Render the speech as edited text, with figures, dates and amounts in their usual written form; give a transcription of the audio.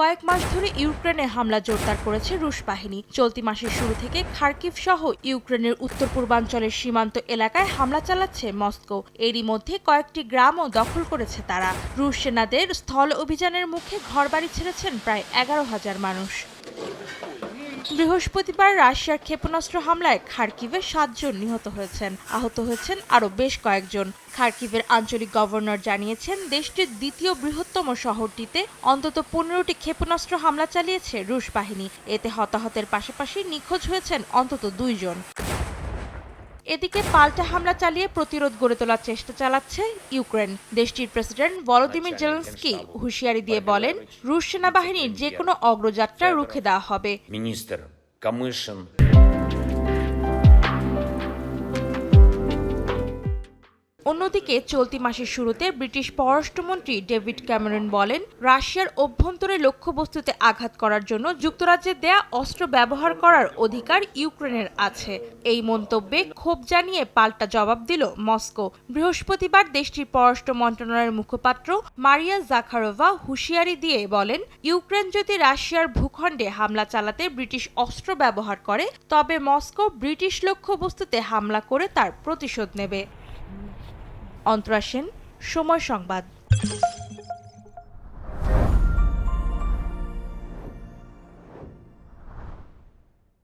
কয়েক মাস ধরে ইউক্রেনে হামলা জোরদার করেছে রুশ বাহিনী। চলতি মাসের শুরু থেকে খার্কিভ সহ ইউক্রেনের উত্তর পূর্বাঞ্চলের সীমান্ত এলাকায় হামলা চালাচ্ছে মস্কো। এরই মধ্যে কয়েকটি গ্রামও দখল করেছে তারা। রুশ সেনাদের স্থল অভিযানের মুখে ঘরবাড়ি ছেড়েছেন প্রায় 11,000 মানুষ। বৃহস্পতিবার রাশিয়ার ক্ষেপণাস্ত্র হামলায় খার্কিভে 7 জন নিহত হয়েছেন, আহত হয়েছেন আরও বেশ কয়েকজন। খার্কিভের আঞ্চলিক গভর্নর জানিয়েছেন, দেশটির দ্বিতীয় বৃহত্তম শহরটিতে অন্তত 15টি ক্ষেপণাস্ত্র হামলা চালিয়েছে রুশ বাহিনী। এতে হতাহতের পাশাপাশি নিখোঁজ হয়েছেন অন্তত 2 জন। এদিকে পাল্টা হামলা চালিয়ে প্রতিরোধ গড়ে তোলার চেষ্টা চালাচ্ছে ইউক্রেন। দেশটির প্রেসিডেন্ট ভলোদিমির জেলেনস্কি হুঁশিয়ারি দিয়ে বলেন, রুশ সেনাবাহিনীর যে কোনো অগ্রযাত্রা রুখে দেওয়া হবে। অন্যদিকে চলতি মাসের শুরুতে ব্রিটিশ পররাষ্ট্রমন্ত্রী ডেভিড ক্যামেরন বলেন, রাশিয়ার অভ্যন্তরে লক্ষ্যবস্তুতে আঘাত করার জন্য যুক্তরাজ্যের দেয়া অস্ত্র ব্যবহার করার অধিকার ইউক্রেনের আছে। এই মন্তব্যে ক্ষোভ জানিয়ে পাল্টা জবাব দিল মস্কো। বৃহস্পতিবার দেশটির পররাষ্ট্র মন্ত্রণালয়ের মুখপাত্র মারিয়া জাখারোভা হুঁশিয়ারি দিয়ে বলেন, ইউক্রেন যদি রাশিয়ার ভূখণ্ডে হামলা চালাতে ব্রিটিশ অস্ত্র ব্যবহার করে, তবে মস্কো ব্রিটিশ লক্ষ্যবস্তুতে হামলা করে তার প্রতিশোধ নেবে। অন্তরা সেন, সময় সংবাদ।